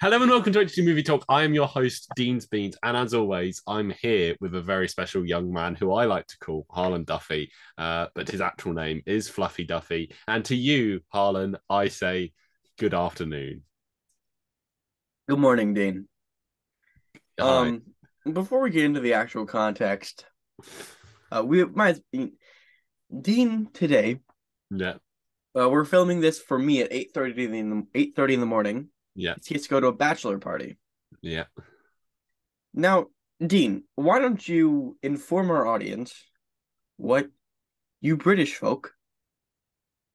Hello and welcome to HT Movie Talk. I am your host, Dean's Beans, and as always, I'm here with a very special young man who I like to call Harlan Duffy, but his actual name is Fluffy Duffy. And to you, Harlan, I say good afternoon. Good morning, Dean. Hi. Um, Before we get into the actual context, we might Dean today. Yeah, We're filming this for me at 8:30 in the morning. yeah, He has to go to a bachelor party. yeah. Now, Dean, why don't you inform our audience what you British folk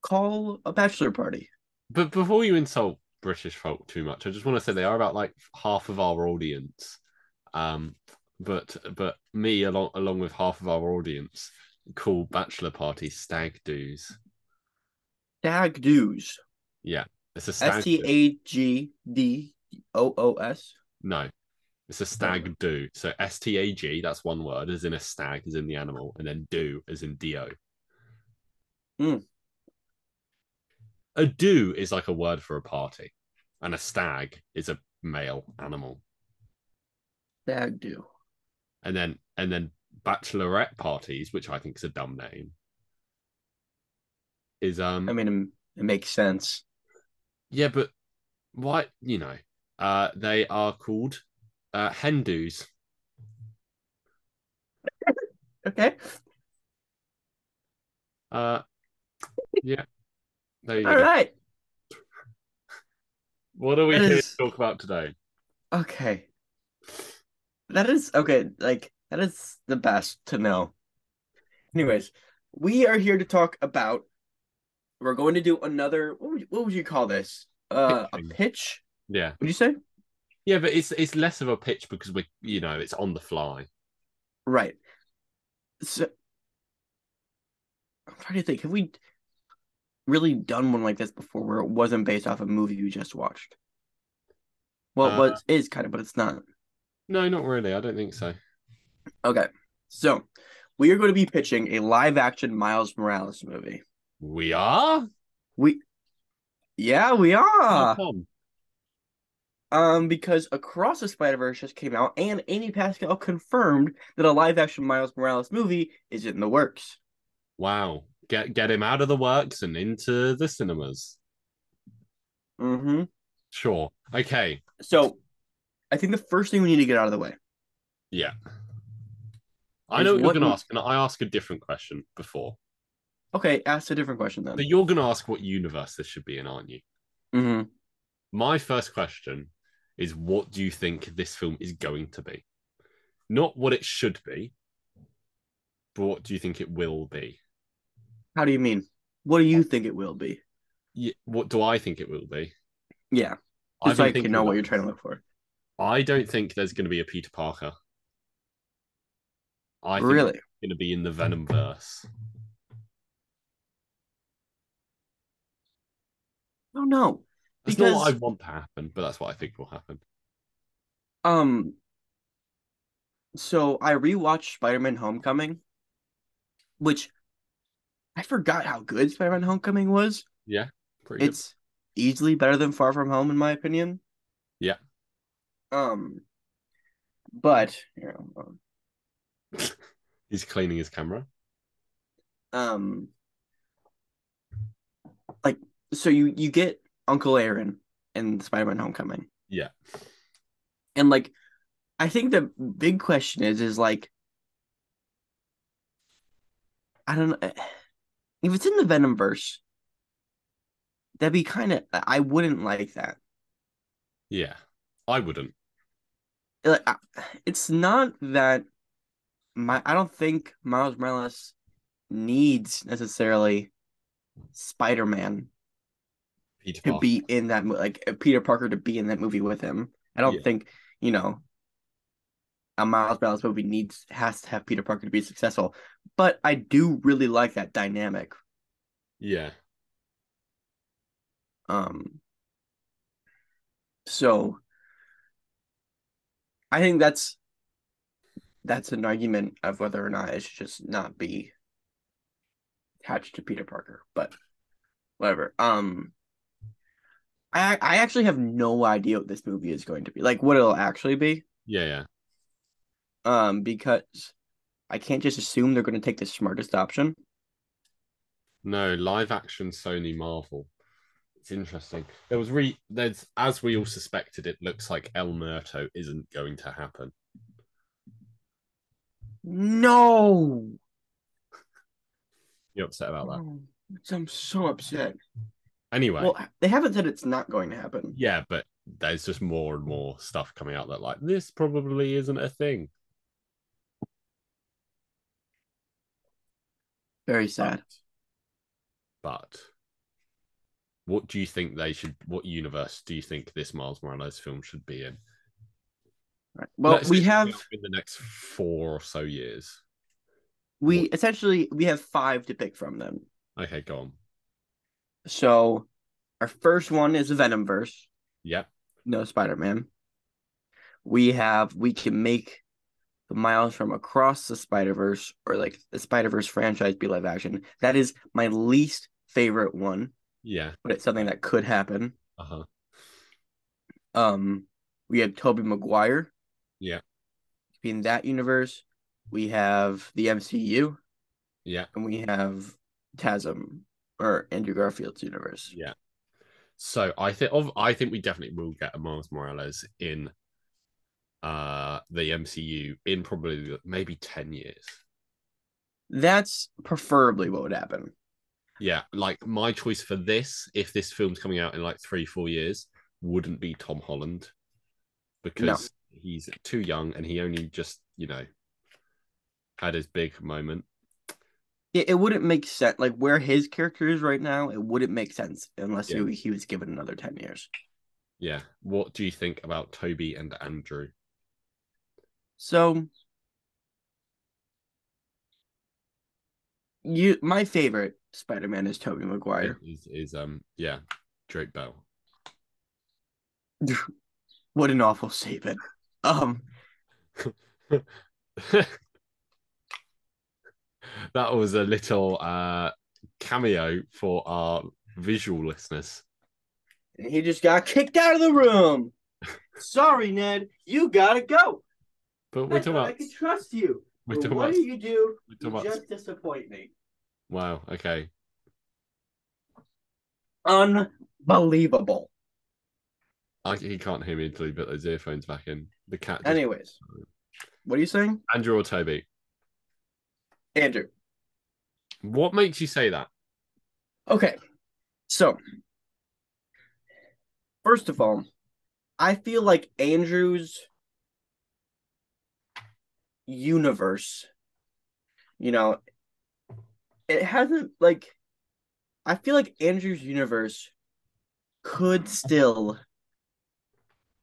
call a bachelor party? But before you insult British folk too much, I just want to say they are about like half of our audience. Um, but me along with half of our audience call bachelor parties stag doos. Stag doos. Yeah, it's a stag do. Stagddoos. No, it's a Oh. stag do. So STAG, that's one word, as in a stag, as in the animal, and then do, as in do. Mm, A do is like a word for a party, and a stag is a male animal. stag do. And then bachelorette parties, which I think is a dumb name, is I mean, it makes sense. yeah, but why they are called hen do's. Okay. Uh yeah, there you All go. right. What are we That here to is talk about today? okay. That is okay. Like, that is the best to know. Anyways, we are here to talk about. We're going to do another. What would you call this? A Pitching. pitch? Yeah. Would you say? Yeah, but it's less of a pitch because it's on the fly. Right. So I'm trying to think. Have we really done one like this before, where it wasn't based off a movie we just watched? Well, it Uh, was is kind of, but it's not. no, not really. I don't think so. Okay. So we are going to be pitching a live action Miles Morales movie. We are? We Yeah, we How are. come? Because Across the Spider-Verse just came out, and Amy Pascal confirmed that a live-action Miles Morales movie is in the works. Wow. Get him out of the works and into the cinemas. Mm-hmm. Sure. Okay. So I think the first thing we need to get out of the way Yeah. I is know what you're what. gonna ask. Can I ask a different question before? Okay, ask a different question So then. you're gonna ask what universe this should be in, aren't you? Mm-hmm. My first question is what do you think this film is going to be? Not what it should be, but what do you think it will be? How do you mean? What do you think it will be? Yeah, what do I think it will be? Yeah, I've just so been I can thinking know what about you're trying this. to look for. I don't think there's going to be a Peter Parker. I think Really? it's going to be in the Venom verse. I don't know That's not what I because want to happen, but that's what I think will happen. um. So I rewatched Spider-Man: Homecoming, which I forgot how good Spider-Man: Homecoming was. Yeah, pretty good. It's easily better than Far From Home, in my opinion. Yeah, Um, but he's cleaning his camera. um, like so you get Uncle Aaron in Spider-Man: Homecoming, Yeah, and like I think the big question is like I don't know if it's in the Venomverse, that'd be kind of I wouldn't like that. yeah. I wouldn't. Like, it's not that my I don't think Miles Morales needs necessarily Spider-Man Peter to Parker. be in that like Peter Parker to be in that movie with him. I don't Yeah, think, you know, a Miles Morales movie needs has to have Peter Parker to be successful. But I do really like that dynamic. yeah. Um, so I think that's an argument of whether or not it should just not be attached to Peter Parker. But whatever. I actually have no idea what this movie is going to be. Like what it'll actually be. Yeah, yeah. Because I can't just assume they're going to take the smartest option. No, live action Sony Marvel. It's interesting. There's as we all suspected, it looks like El Muerto isn't going to happen. No. You upset about that? Oh, I'm so upset. Anyway, Well, they haven't said it's not going to happen. yeah, but there's just more and more stuff coming out that like this probably isn't a thing. Very But sad. but what do you think they should? What universe do you think this Miles Morales film should be in? Right. Well, Let's say we it's coming have out in the next 4 or so years. we What? essentially we have five to pick from them. Okay, go on. So our first one is the Venomverse. Yep. No Spider-Man. We can make the Miles from Across the Spider-Verse or like the Spider-Verse franchise be live action. That is my least favorite one, Yeah. but it's something that could happen. Uh huh. Um, we have Tobey Maguire Yeah. in that universe. We have the MCU, Yeah. and we have TASM or Andrew Garfield's universe. Yeah. So I think we definitely will get a Miles Morales in the MCU in probably maybe 10 years. That's preferably what would happen. Yeah, like my choice for this, if this film's coming out in like 3 4 years, wouldn't be Tom Holland No, because he's too young and he only just, had his big moment. it wouldn't make sense. Like where his character is right now, it wouldn't make sense unless Yeah. he was given another 10 years. Yeah. What do you think about Toby and Andrew? So my favorite Spider-Man is Tobey Maguire. Yeah, Drake Bell. What an awful statement. Um, That was a little cameo for our visual listeners. he just got kicked out of the room. Sorry, Ned, you gotta go. But we're I talking thought I about could trust you. we're But talking what about do you do? we're You talking about just disappoint me. wow, okay. Unbelievable. He can't hear me until he put those earphones back in. The cat just Anyways, what are you saying? Andrew or Toby. Andrew. What makes you say that? Okay, so first of all, I feel like Andrew's universe, you know, it hasn't like I feel like Andrew's universe could still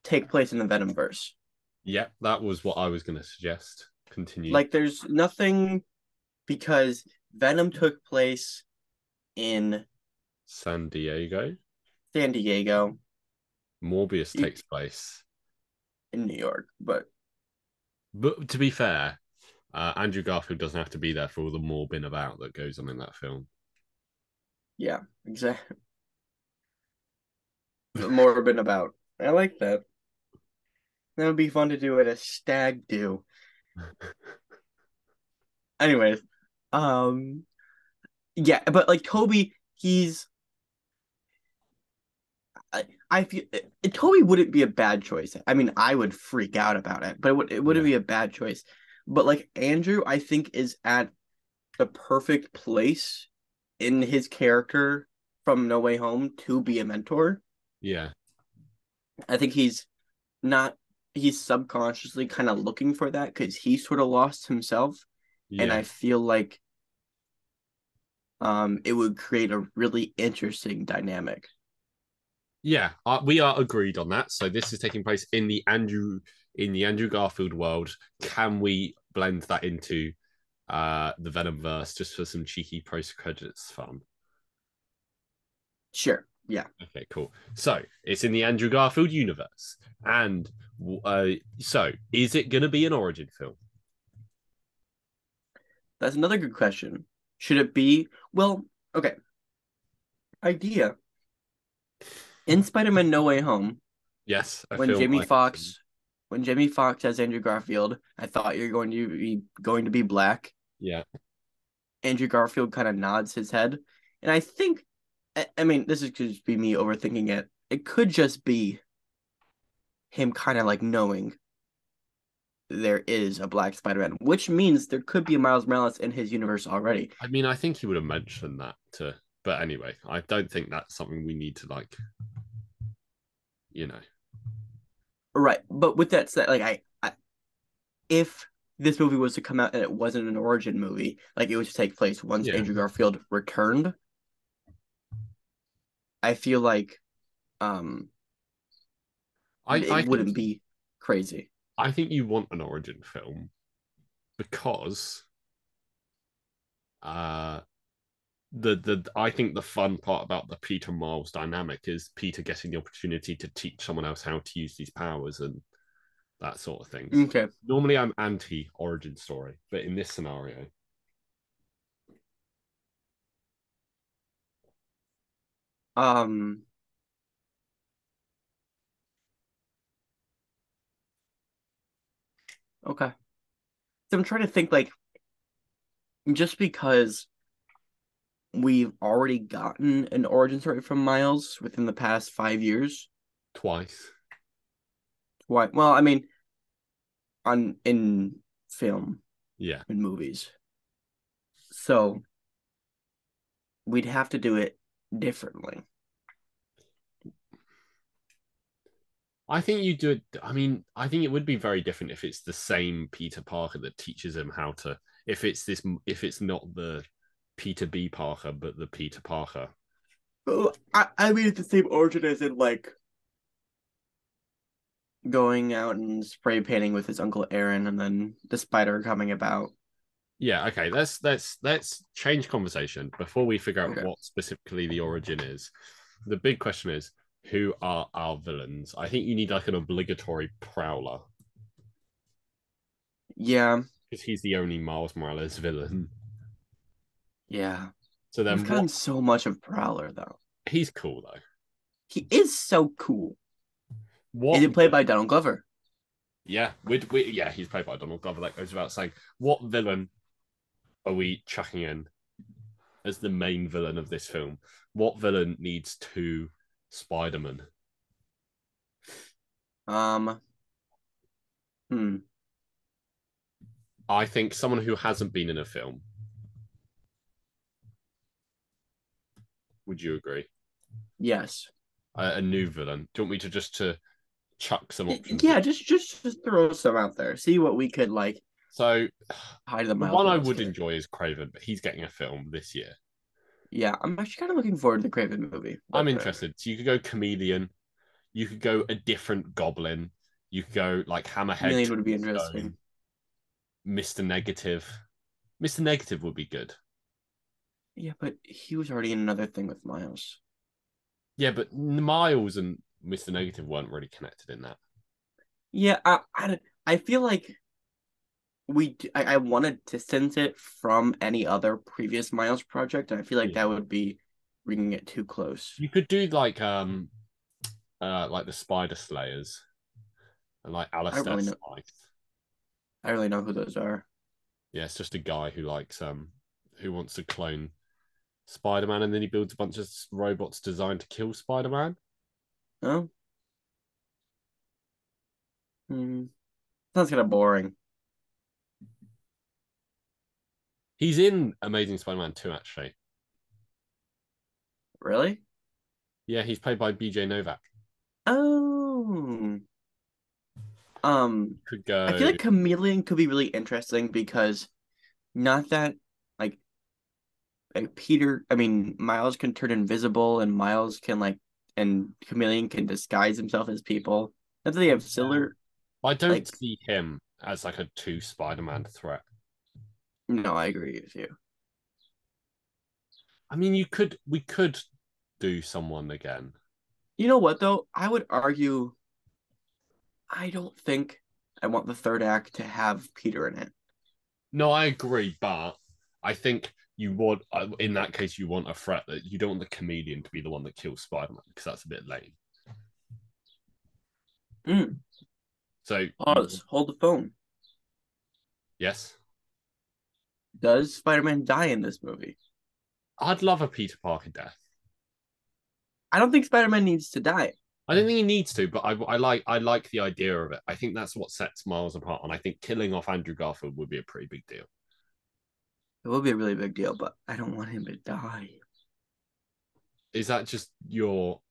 take place in the Venomverse. Yeah, that was what I was going to suggest. Continue. Like there's nothing because Venom took place in San Diego. San Diego, Morbius takes place. in New York, But to be fair, Andrew Garfield doesn't have to be there for all the morbin about that goes on in that film. yeah, exactly. More been about. I like that. That would be fun to do at a stag do. Anyways, um, yeah, but like Toby, I feel Toby wouldn't be a bad choice. I mean, I would freak out about it, but it wouldn't Yeah. be a bad choice. But like Andrew, I think is at the perfect place in his character from No Way Home to be a mentor. Yeah. I think not he's subconsciously kind of looking for that because he sort of lost himself, and Yeah. I feel like it would create a really interesting dynamic. Yeah, we are agreed on that. So this is taking place in the Andrew Garfield world. Can we blend that into the Venomverse just for some cheeky post credits fun? Sure, yeah, Okay, cool. So it's in the Andrew Garfield universe, and so is it going to be an origin film? that's another good question. Should it be? Well, okay. Idea. In Spider-Man No Way Home, Yes, a when film Jamie I have seen. Foxx when Jamie Foxx as Andrew Garfield, I thought you're going to be black. Yeah. Andrew Garfield kind of nods his head. And I think I mean, this is could just be me overthinking it. It could just be him kind of like knowing there is a black Spider-Man, which means there could be a Miles Morales in his universe already. I mean, I think he would have mentioned that to, but anyway, I don't think that's something we need to like, you know. Right. But with that said, like I if this movie was to come out and it wasn't an origin movie, like it was to take place once Yeah. Andrew Garfield returned, I feel like um I it think wouldn't be crazy. I think you want an origin film because uh the I think the fun part about the Peter Miles dynamic is Peter getting the opportunity to teach someone else how to use these powers and that sort of things. Okay. Normally I'm anti origin story, but in this scenario, Um okay. So I'm trying to think like just because we've already gotten an origin story from Miles within the past 5 years. twice. Why? Well, I mean, on in film, Yeah. in movies, so we'd have to do it differently. I think you do it. I mean, I think it would be very different if it's the same Peter Parker that teaches him how to. If it's not the Peter B. Parker, but the Peter Parker. Oh, I mean, it's the same origin as in like going out and spray painting with his uncle Aaron, and then the spider coming about. Yeah. Okay. Let's change conversation before we figure out Okay. what specifically the origin is. The big question is, who are our villains? I think you need like an obligatory Prowler Yeah, because he's the only Miles Morales villain. yeah. So We've then, what? gotten so much of Prowler though. He's cool though. He is so cool. Is What it played by Donald Glover? Yeah, yeah, he's played by Donald Glover. That goes without saying. What villain are we chucking in as the main villain of this film? What villain needs two Spider-Man? Um, hmm. I think someone who hasn't been in a film. Would you agree? Yes. A new villain. Do you want me to just to chuck some options? Yeah, just throw some out there. See what we could like So hide the the Miles one I Morales would character. enjoy is Craven, but he's getting a film this year. Yeah, I'm actually kind of looking forward to the Craven movie. I'm But interested. So you could go Chameleon, you could go a different Goblin, you could go like Hammerhead, Chameleon would be Tombstone, interesting. Mr. Negative. Mr. Negative would be good. Yeah, but he was already in another thing with Miles. Yeah, but Miles and Mr. Negative weren't really connected in that. Yeah, I feel like I want to distance it from any other previous Miles project, and I feel like Yeah. that would be bringing it too close. You could do like the Spider Slayers and like I don't Alistair really know. Smythe. I really know who those are. Yeah, it's just a guy who likes who wants to clone Spider-Man and then he builds a bunch of robots designed to kill Spider-Man. Oh, hmm. Sounds kind of boring. He's in Amazing Spider-Man 2, actually. Really? Yeah, he's played by BJ Novak. Oh. Could I feel go. like Chameleon could be really interesting because not that like Peter, I mean Miles can turn invisible and Miles can like and Chameleon can disguise himself as people. Not that they have Yeah. similar I don't like see him as like a two Spider-Man threat. no, I agree with you. I mean, we could do someone again. You know what though? I would argue I don't think I want the third act to have Peter in it. No, I agree, but I think you want in that case you want a threat that you don't want the comedian to be the one that kills Spider-Man because that's a bit lame. Mm. So Pause. Hold the phone. yes, Does Spider-Man die in this movie? I'd love a Peter Parker death. I don't think Spider-Man needs to die. I don't think he needs to, but I like the idea of it. I think that's what sets Miles apart, and I think killing off Andrew Garfield would be a pretty big deal. It will be a really big deal, but I don't want him to die. Is that just your?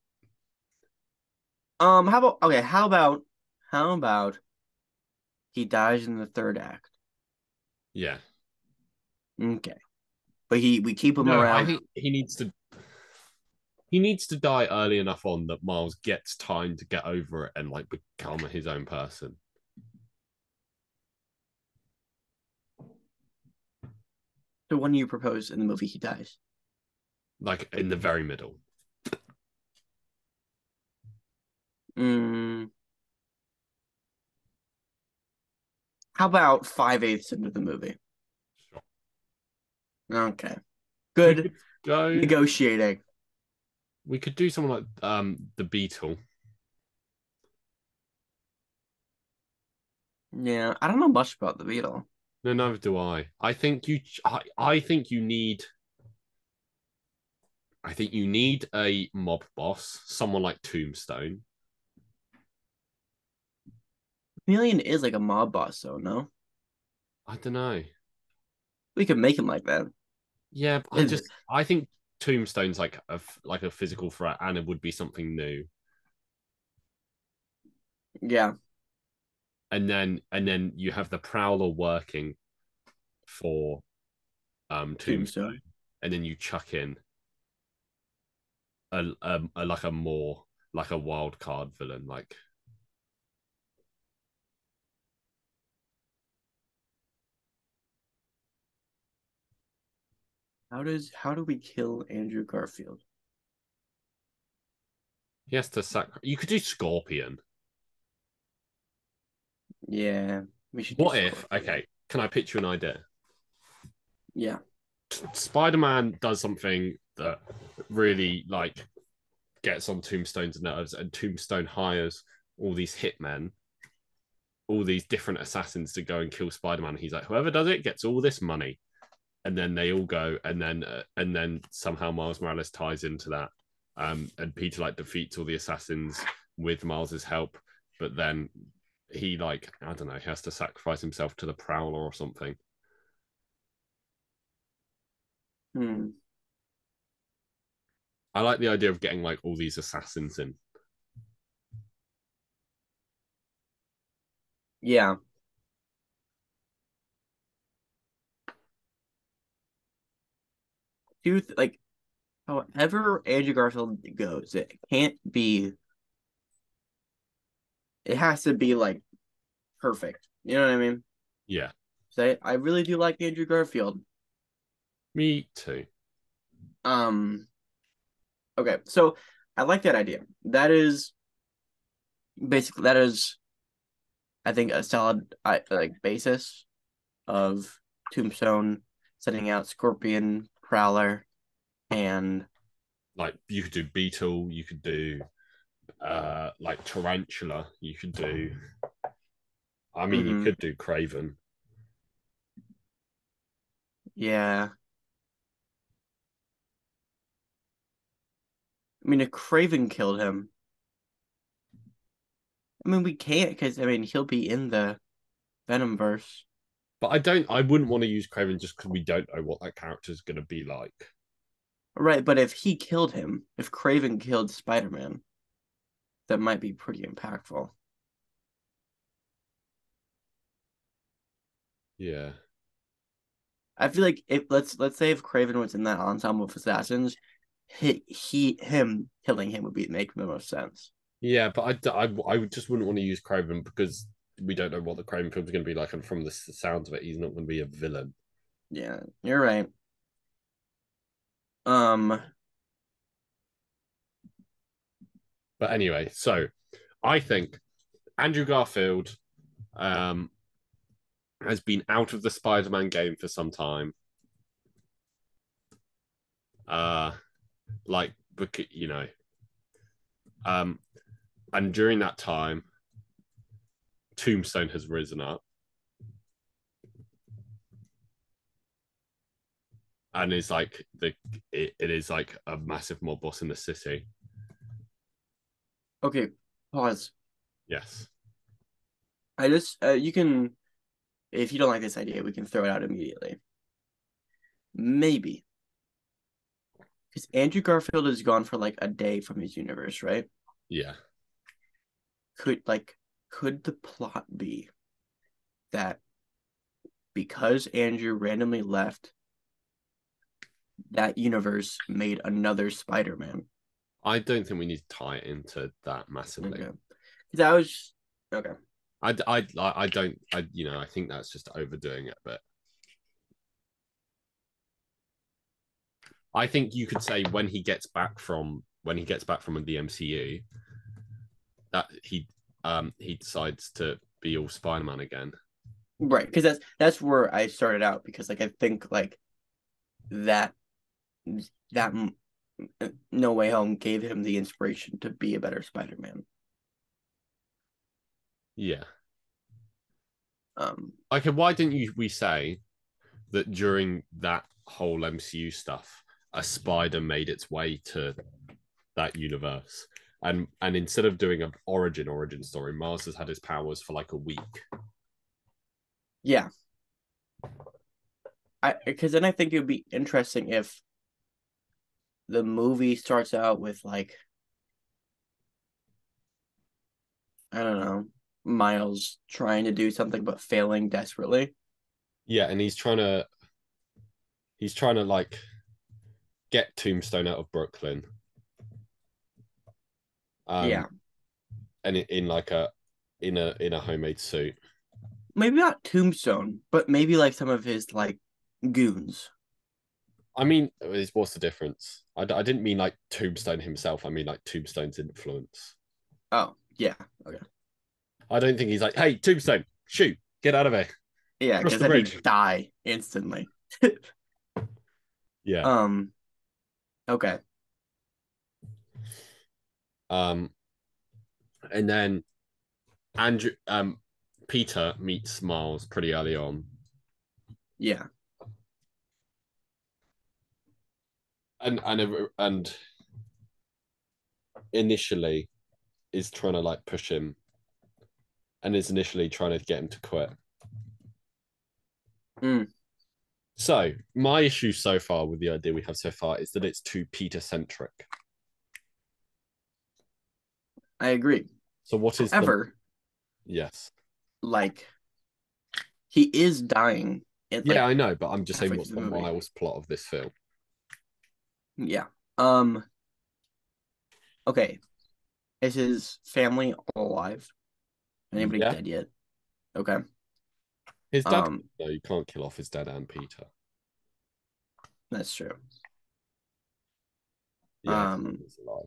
How about okay, how about he dies in the third act? Yeah. Okay. But we keep him No, I around. think he needs to die early enough on that Miles gets time to get over it and like become his own person. So when you propose in the movie he dies. Like in the very middle. Mm, how about 5/8 into the movie? Sure. Okay. We Good could go. negotiating. We could do someone like the Beetle. Yeah, I don't know much about the Beetle. No, neither do I. I think you need. I think you need a mob boss, someone like Tombstone. Chameleon is like a mob boss, so no? I don't know. We could make him like that. Yeah, but Is I think Tombstone's like a physical threat, and it would be something new. yeah, And then you have the Prowler working for Tombstone. Tombstone, and then you chuck in a like a more like a wild card villain, like How do we kill Andrew Garfield? he has to sac. You could do Scorpion. Yeah, we should do What if? Scorpion. Okay, can I pitch you an idea? Yeah. Spider-Man does something that really like gets on Tombstone's nerves, and Tombstone hires all these hitmen, all these different assassins to go and kill Spider-Man. He's like, whoever does it gets all this money, and then they all go, and then somehow Miles Morales ties into that, and Peter like defeats all the assassins with Miles's help, but then he like I don't know, he has to sacrifice himself to the Prowler or something. Hmm. I like the idea of getting like all these assassins in. Yeah. Like however Andrew Garfield goes, it can't be. It has to be like perfect. You know what I mean? Yeah, Say, I really do like Andrew Garfield. me too. Um. Okay, so I like that idea. That is I think a solid like basis of Tombstone setting out Scorpion, Prowler, and Like you could do Beetle, you could do like Tarantula, you could do. I mean, you mhm, could do Craven. yeah. I mean, if Craven killed him, I mean, we can't because I mean he'll be in the Venomverse, But I don't. I wouldn't want to use Craven just because we don't know what that character is going to be like. right? But if he killed him, if Craven killed Spider-Man, that might be pretty impactful. Yeah. I feel like if let's say if Craven was in that ensemble of assassins, him killing him would be make the most sense. Yeah, but I just wouldn't want to use Craven because we don't know what the Craven film's going to be like, and from the sounds of it, he's not going to be a villain. Yeah, you're right. Um, But anyway, so I think Andrew Garfield um, has been out of the Spider-Man game for some time. uh like um and during that time Tombstone has risen up and is like it is like a massive mob boss in the city. Okay, pause. Yes. I just you can, if you don't like this idea, we can throw it out immediately. Maybe because Andrew Garfield is gone for like a day from his universe, right? Yeah. Could the plot be that because Andrew randomly left, that universe made another Spider-Man? I don't think we need to tie it into that massively. Okay, that was okay. I don't I think that's just overdoing it, but I think you could say when he gets back from the MCU that he decides to be all Spider-Man again. Right, because that's where I started out, because like I think like that that No Way Home gave him the inspiration to be a better Spider-Man. Yeah. Um, Okay, why didn't we say that during that whole MCU stuff, a spider made its way to that universe? And instead of doing an origin story, Mars has had his powers for like a week. yeah, I because then I think it would be interesting if the movie starts out with like, I don't know, Miles trying to do something but failing desperately. Yeah, and he's trying to like get Tombstone out of Brooklyn. Yeah, And in like a homemade suit. maybe not Tombstone, but maybe like some of his like goons. I mean, what's the difference? I didn't mean like Tombstone himself. I mean like Tombstone's influence. Oh, yeah, okay. I don't think he's like, hey, Tombstone, shoot, get out of here, Yeah, cross because the then he'd bridge. die instantly. Yeah. um, okay. Um, and then Andrew, Peter meets Miles pretty early on, Yeah. and initially is trying to like push him, and is initially trying to get him to quit. Mm, So my issue so far with the idea we have so far is that it's too Peter centric. I agree. So what is the However, yes? like he is dying at Yeah, like I know, but I'm just saying halfway what's through the the movie. Miles plot of this film? Yeah. Okay. Is his family all alive? Anybody Yeah, dead yet? Okay. his dad. Um, No, you can't kill off his dad and Peter. that's true. Yeah, Um, he's alive.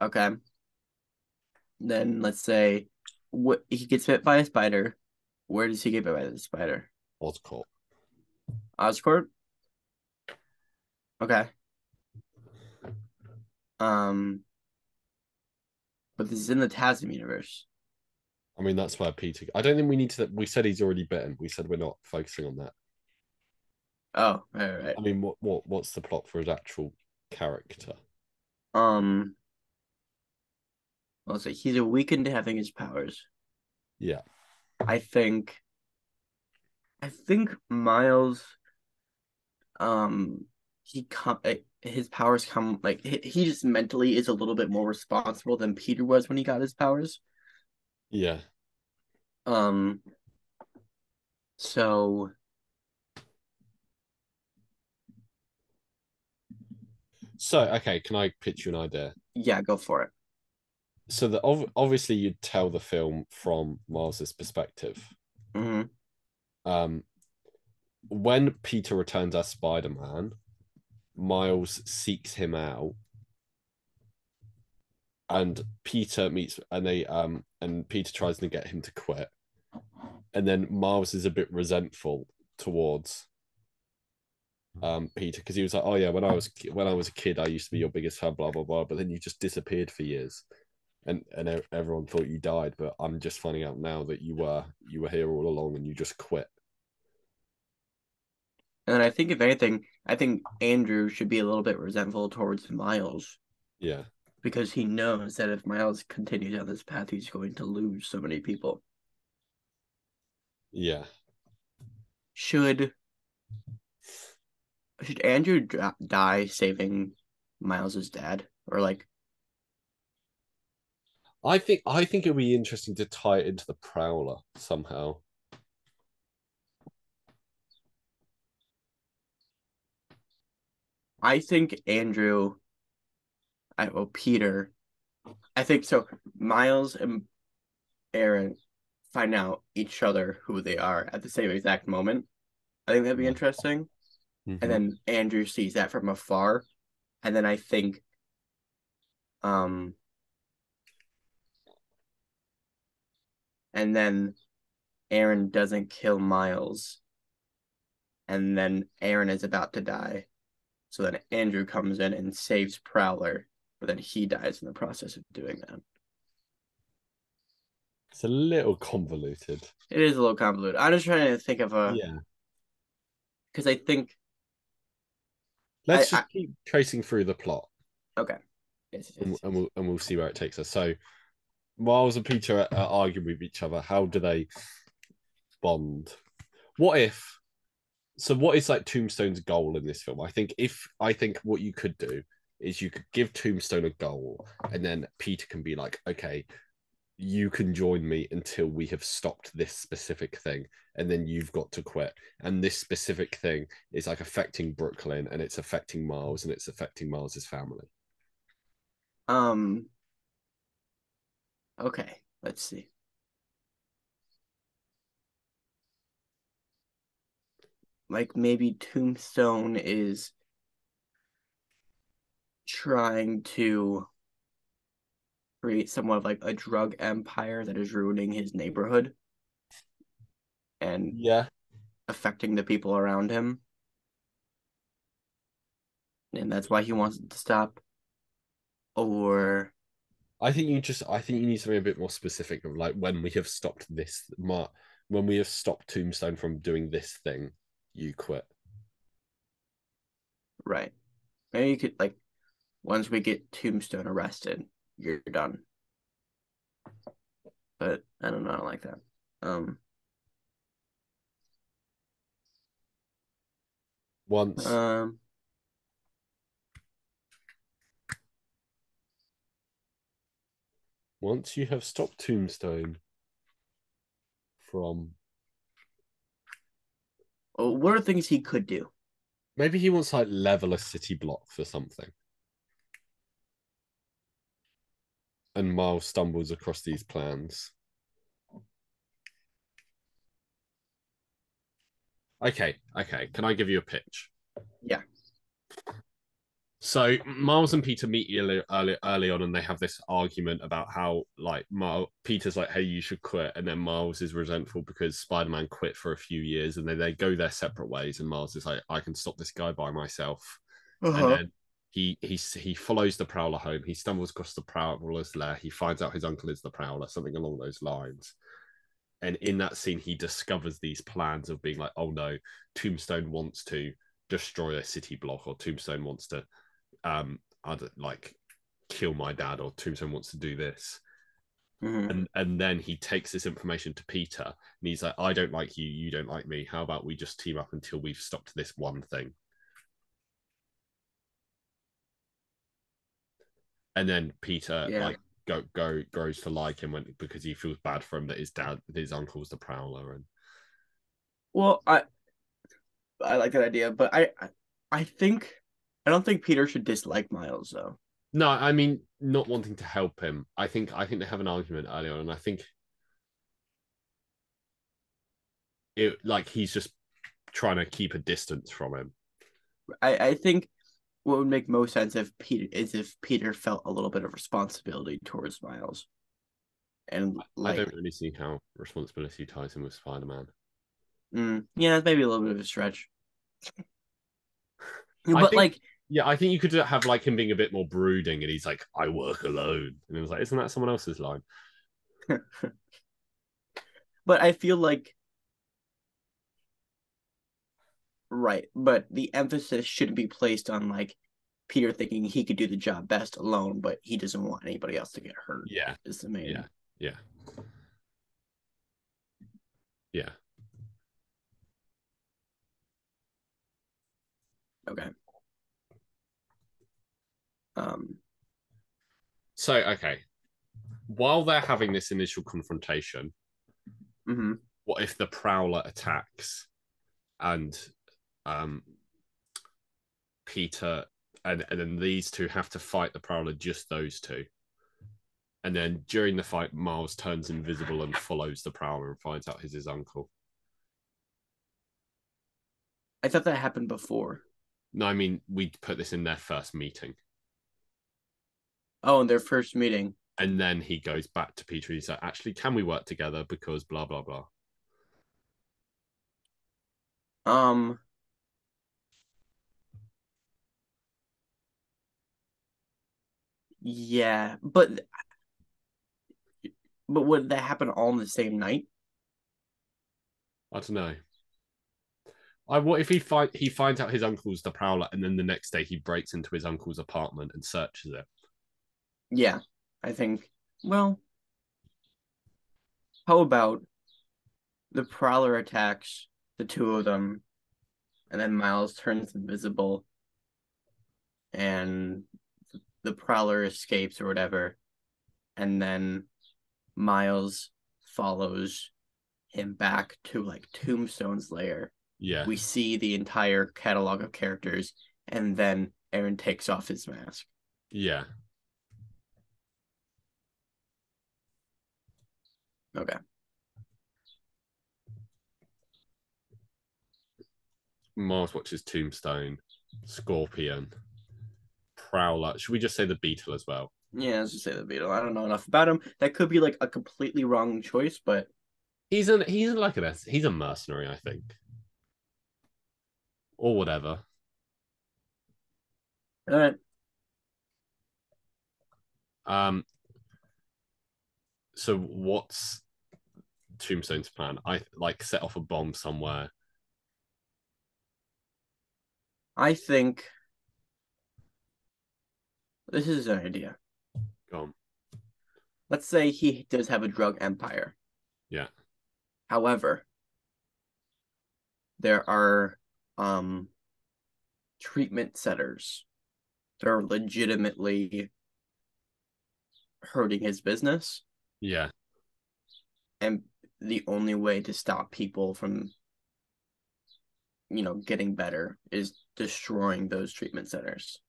okay. Then let's say what he gets bit by a spider. Where does he get bit by the spider? Oscorp. Oscorp? Okay. Um, but this is in the Tasm universe. I mean, that's where Peter. I don't think we need to. We said he's already bitten. We said we're not focusing on that. Oh, right. I mean, what's the plot for his actual character? Um, let's say he's awakened to having his powers. Yeah, I think I think Miles, um his powers come like he just mentally is a little bit more responsible than Peter was when he got his powers. yeah. Um so So okay, can I pitch you an idea? yeah, go for it. So that obviously you'd tell the film from Miles's perspective. Hmm. Um, when Peter returns as Spider-Man, Miles seeks him out, and Peter meets and Peter tries to get him to quit, and then Miles is a bit resentful towards Peter, because he was like, "Oh yeah, when I was a kid, I used to be your biggest fan, blah blah blah." But then you just disappeared for years, and everyone thought you died. But I'm just finding out now that you were here all along, and you just quit. And I think if anything, I think Andrew should be a little bit resentful towards Miles Yeah, because he knows that if Miles continues on this path, he's going to lose so many people. yeah. Should should Andrew die saving Miles's dad, or like I think it would be interesting to tie it into the Prowler somehow. I think Andrew, Peter. I think so. Miles and Aaron find out each other who they are at the same exact moment. I think that'd be Yeah. interesting. And Mm-hmm. then Andrew sees that from afar, and then I think um and then Aaron doesn't kill Miles, and then Aaron is about to die. So then Andrew comes in and saves Prowler, but then he dies in the process of doing that. It's a little convoluted. It is a little convoluted. I'm just trying to think of a Yeah. because I think Let's I just keep tracing through the plot, okay. Yes, yes, and, yes, and yes. we'll see where it takes us. So Miles and Peter are arguing with each other. How do they bond? What if? So what is like Tombstone's goal in this film? I think what you could do is you could give Tombstone a goal, and then Peter can be like, okay, you can join me until we have stopped this specific thing, and then you've got to quit. And this specific thing is like affecting Brooklyn, and it's affecting Miles, and it's affecting Miles's family. Um. Okay. Let's see. Like maybe Tombstone is trying to create somewhat of like a drug empire that is ruining his neighborhood and Yeah, affecting the people around him. And that's why he wants it to stop. Or I think you need something a bit more specific of like when we have stopped this, when we have stopped Tombstone from doing this thing, you quit. right. Maybe you could like once we get Tombstone arrested, you're done. But I don't know, I don't like that. Um Once um once you have stopped Tombstone from, what are things he could do? maybe he wants to like level a city block for something, and Miles stumbles across these plans. Okay. Can I give you a pitch? Yeah. So Miles and Peter meet early on, and they have this argument about how like Peter's like, "Hey, you should quit," and then Miles is resentful because Spider-Man quit for a few years, and then they go their separate ways. And Miles is like, "I can stop this guy by myself," and Uh-huh. then he follows the Prowler home. He stumbles across the Prowler's lair. He finds out his uncle is the Prowler, something along those lines. And in that scene, he discovers these plans of being like, "Oh no, Tombstone wants to destroy a city block, or Tombstone wants to I'd like kill my dad, or Tombstone wants to do this." Mm-hmm. And then he takes this information to Peter, and he's like, "I don't like you, you don't like me. How about we just team up until we've stopped this one thing?" And then Peter Yeah. like grows to like him because he feels bad for him that his uncle's the Prowler. And Well, I like that idea, but I think I don't think Peter should dislike Miles though. no, I mean not wanting to help him. I think they have an argument early on, and I think it like he's just trying to keep a distance from him. I think what would make most sense if Peter felt a little bit of responsibility towards Miles and I like don't really see how responsibility ties in with Spider-Man. yeah, maybe a little bit of a stretch. I But think, like, yeah, I think you could have like him being a bit more brooding, and he's like, "I work alone," and it was like, "Isn't that someone else's line?" but I feel like right, but the emphasis shouldn't be placed on like Peter thinking he could do the job best alone, but he doesn't want anybody else to get hurt. Yeah, Is the yeah, main. yeah, yeah. Okay. Um. So, okay, while they're having this initial confrontation, Mm-hmm. what if the Prowler attacks and um Peter and then these two have to fight the Prowler, just those two? And then during the fight, Miles turns invisible and follows the Prowler and finds out he's his uncle. I thought that happened before. No, I mean, we put this in their first meeting. Oh, in their first meeting. And then he goes back to Peter. He's like, actually, can we work together? Because blah, blah, blah. Um. Yeah, but would that happen all in the same night? I don't know. What if he finds out his uncle's the Prowler, and then the next day he breaks into his uncle's apartment and searches it? Yeah, I think. Well, how about the Prowler attacks the two of them, and then Miles turns invisible, and the Prowler escapes or whatever, and then Miles follows him back to like Tombstone's lair. Yeah, We see the entire catalog of characters, and then Aaron takes off his mask. yeah. Okay. Miles watches Tombstone, Scorpion, Prowler. Should we just say the Beetle as well? Yeah, let's just say the Beetle. I don't know enough about him. That could be like a completely wrong choice, but he's a mercenary, I think, or whatever. all right. Um, so what's Tombstone's plan? I like set off a bomb somewhere. I think this is an idea. Go on. Let's say he does have a drug empire. Yeah, However, there are um treatment centers that are legitimately hurting his business, yeah, and the only way to stop people from getting better is destroying those treatment centers.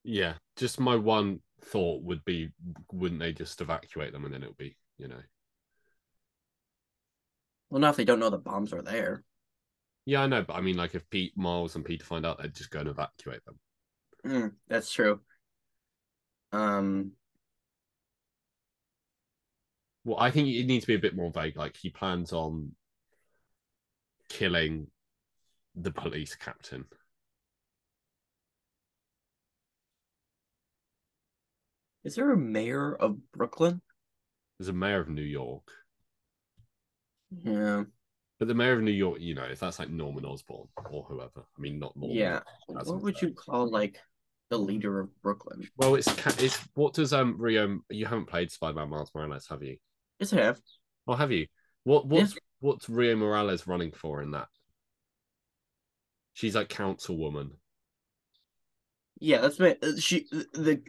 yeah. Just my one thought would be, wouldn't they just evacuate them and then it'll be, Well, not if they don't know the bombs are there. Yeah, I know, but I mean, like, if Miles and Peter find out, they'd just go and evacuate them. That's true. Um, Well, I think it needs to be a bit more vague. Like, he plans on killing the police captain. is there a mayor of Brooklyn? There's a mayor of New York, Yeah, but the mayor of New York, if that's like Norman Osborn or whoever. I mean, not Norman. yeah. What would you call like the leader of Brooklyn? Well, it's what does Rio? You haven't played Spider-Man Miles Morales, have you? Yes, I have. Or have you? What Yes, what's Rio Morales running for in that? She's like councilwoman. yeah. That's my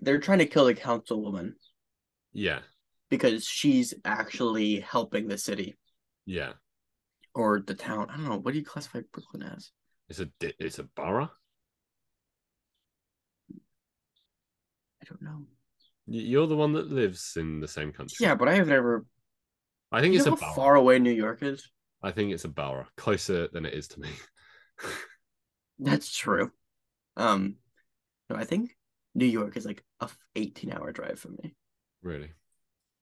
they're trying to kill the councilwoman Yeah, because she's actually helping the city yeah. or the town. I don't know. What do you classify Brooklyn as? It's a borough. I don't know. You're the one that lives in the same country. Yeah, but I have never. I think You it's know a how borough. far away New York is? I think it's a borough, closer than it is to me. That's true. Um, no, I think New York is like a 18-hour drive from me. Really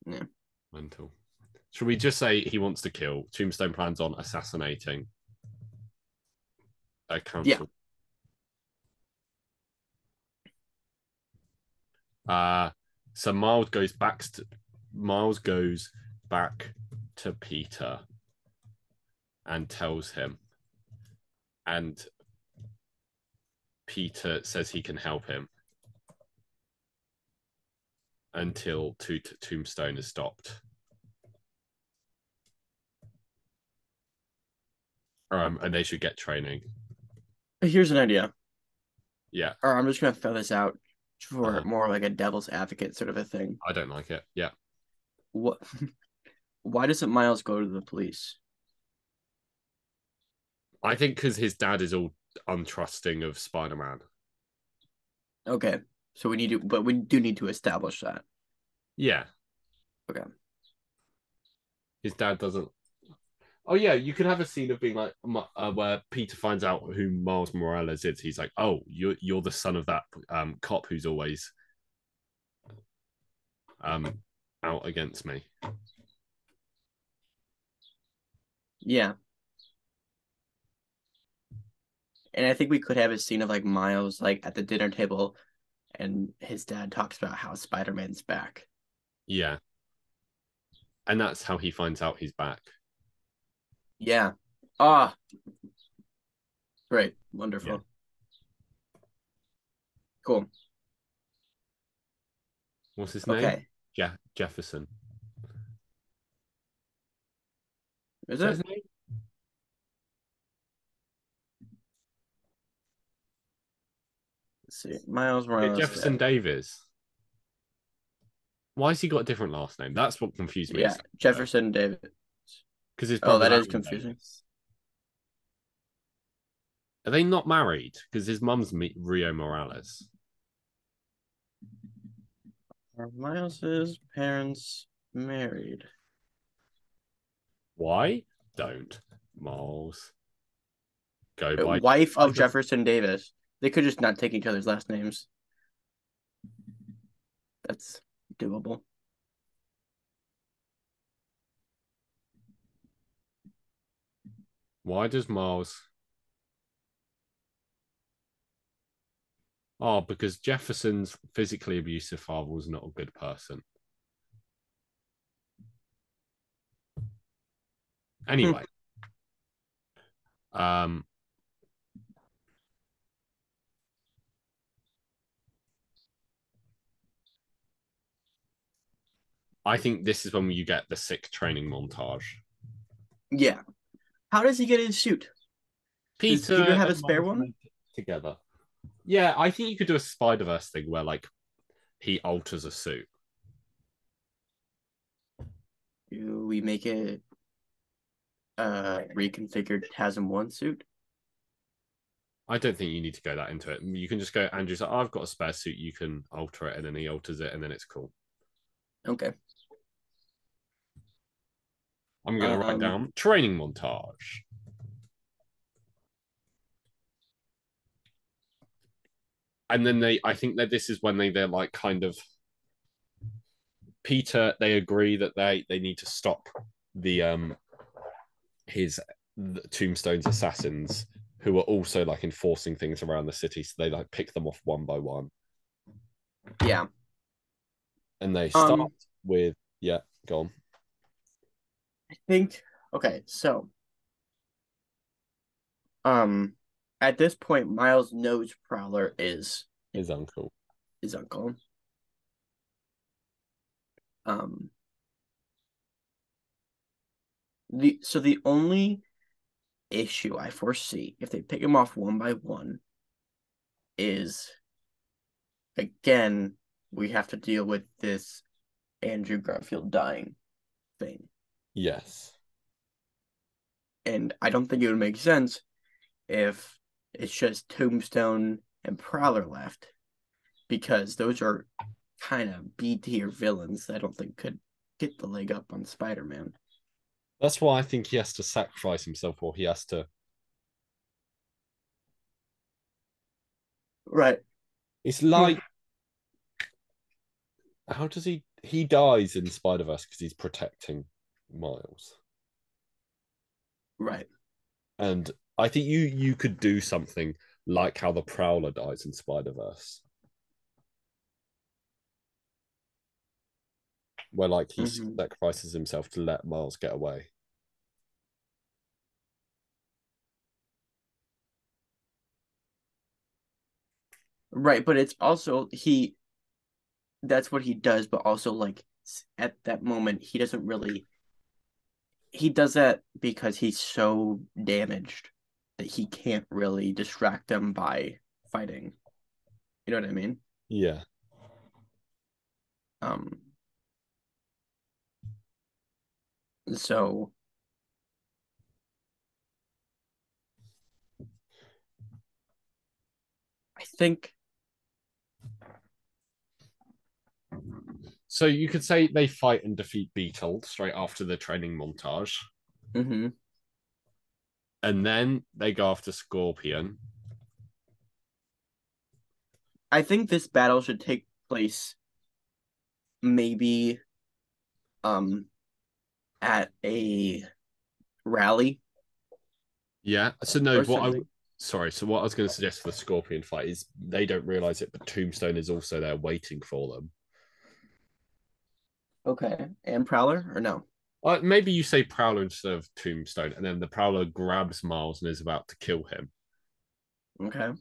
Yeah. mental. Should we just say he wants to kill? Tombstone plans on assassinating a Yeah. council. Uh, so Miles goes back to Peter and tells him, and Peter says he can help him until Tombstone is stopped. And they should get training. Here's an idea. Yeah. Or I'm just gonna throw this out for Uh-huh. more like a devil's advocate sort of a thing. I don't like it. Yeah. What? Why doesn't Miles go to the police? I think because his dad is all untrusting of Spider-Man. Okay, so we do need to establish that. Yeah. Okay. His dad doesn't. Oh yeah, you could have a scene of being like where Peter finds out who Miles Morales is. He's like, "Oh, you're the son of that cop who's always um out against me." Yeah. And I think we could have a scene of like Miles like at the dinner table and his dad talks about how Spider-Man's back. Yeah, and that's how he finds out he's back. Yeah. Ah, great. Wonderful. Yeah. Cool. What's his name? Okay. Jefferson. Is Is that it? his name? Let's see. Miles Yeah, Morales Jefferson dad. Davis. Why has he got a different last name? That's what confused me. Yeah, Jefferson David. Because his Oh, brother's that is Alan confusing. Davis. Are they not married? Because his mum's Rio Morales. Are Miles's parents married? Why don't Miles go by Wife of either? Jefferson Davis. They could just not take each other's last names. That's doable. Why does Miles? Oh, because Jefferson's physically abusive father was not a good person. Anyway, um, I think this is when you get the sick training montage. Yeah. How does he get his suit? Does Peter Peter have a and spare Miles one? make it together. Yeah, I think you could do a Spider Verse thing where like he alters a suit. Do we make it reconfigured TASM 1 suit? I don't think you need to go that into it. You can just go, Andrew's like, oh, I've got a spare suit. You can alter it, and then he alters it, and then it's cool. Okay. I'm going to write down training montage. And then I think that this is when they're like kind of, Peter, they agree that they need to stop the his the Tombstone's assassins who are also like enforcing things around the city. So they like pick them off one by one. Yeah. And they start Um, with, yeah, go on. I think okay, so um at this point Miles knows Prowler is His uncle. his uncle. Um the only issue I foresee if they pick him off one by one is again we have to deal with this Andrew Garfield dying thing. Yes. And I don't think it would make sense if it's just Tombstone and Prowler left, because those are kind of B tier villains that I don't think could get the leg up on Spider Man. That's why I think he has to sacrifice himself, or he has to. Right. It's like, how does he dies in Spider Verse because he's protecting Miles, Right. and I think you could do something like how the Prowler dies in Spider Verse. where like he Hmm. sacrifices himself to let Miles get away. Right, but it's also that's what he does, but also like at that moment he doesn't really he does that because he's so damaged that he can't really distract them by fighting. You know what I mean? Yeah. Um, so I think So you could say they fight and defeat Beetle straight after the training montage, mhm. and then they go after Scorpion. I think this battle should take place maybe um at a rally Yeah. So no, or what I something. sorry. So what I was going to suggest for the Scorpion fight is they don't realize it, but Tombstone is also there waiting for them. Okay. And Prowler or no? Maybe you say Prowler instead of Tombstone, and then the Prowler grabs Miles and is about to kill him, Okay.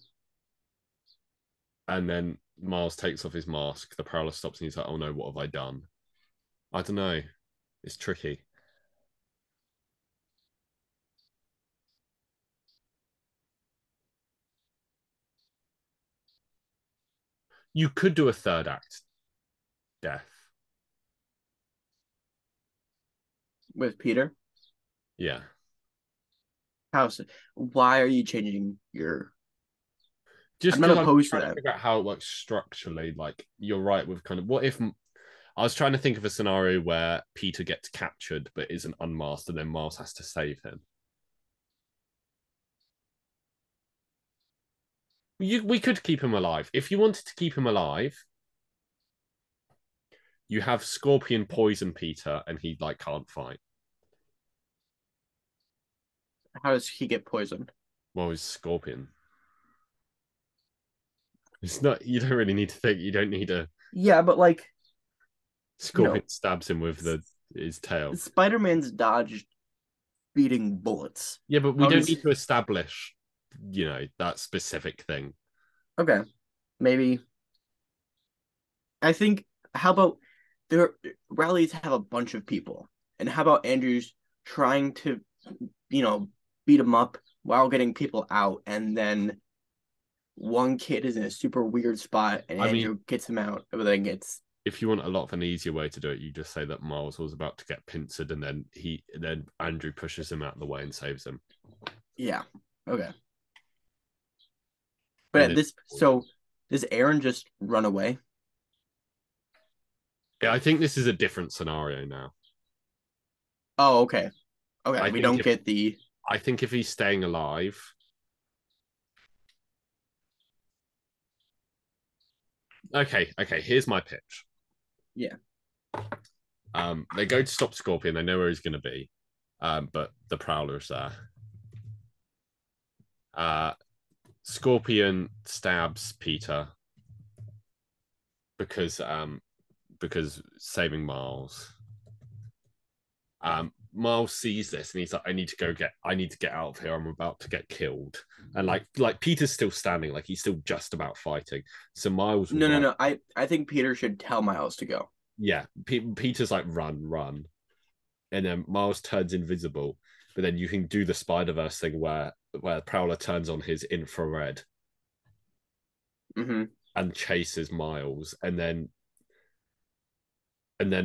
and then Miles takes off his mask. The Prowler stops and he's like, "Oh no, what have I done?" I don't know. It's tricky. You could do a third act death. With Peter. Yeah. Why are you changing your Just I'm not because I'm opposed to trying to that. figure out how it works structurally. Like, you're right with kind of what if I was trying to think of a scenario where Peter gets captured but isn't unmasked and then Miles has to save him. We could keep him alive. If you wanted to keep him alive, you have Scorpion poison Peter and he like can't fight. How does he get poisoned? Well, he's Scorpion. It's not. You don't really need to think. You don't need a Yeah, but like, you know, Scorpion stabs him with the his tail. Spider-Man's dodged beating bullets. Yeah, but we How don't does need to establish, that specific thing. okay, maybe I think how about their rallies have a bunch of people, and how about Andrews trying to, you know, beat him up while getting people out, and then one kid is in a super weird spot, and I mean, Andrew gets him out, but then gets if you want a lot of an easier way to do it, you just say that Miles was about to get pincered, and then Andrew pushes him out of the way and saves him, yeah, okay. But and at then this, so does Aaron just run away? yeah, I think this is a different scenario now. Oh, okay, okay. I We think don't if get the I think if he's staying alive, okay. Here's my pitch. yeah. They go to stop Scorpion. They know where he's going to be, but the Prowler's there. Uh, Scorpion stabs Peter because saving Miles. Miles sees this and he's like, I need to get out of here. I'm about to get killed. And like Peter's still standing, like he's still just about fighting. So Miles No, no, run. no. I think Peter should tell Miles to go. Yeah, Peter's like run, and then Miles turns invisible. But then you can do the Spider Verse thing where Prowler turns on his infrared Hmm. and chases Miles, and then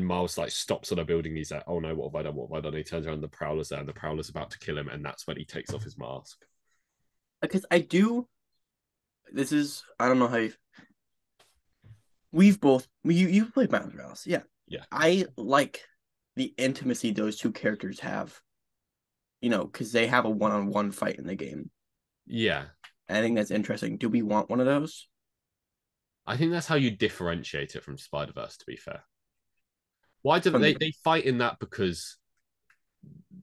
Miles like stops on a building. He's like, "Oh no, what have I done? What have I done?" He turns around, the Prowler's there, and the Prowler's about to kill him, and that's when he takes off his mask. Because I do. This is I don't know how we've both you've played Miles Morales, yeah. Yeah, I like the intimacy those two characters have. Because they have a one-on-one fight in the game. yeah. And I think that's interesting. Do we want one of those? I think that's how you differentiate it from Spider Verse. To be fair, why do From they fight in that because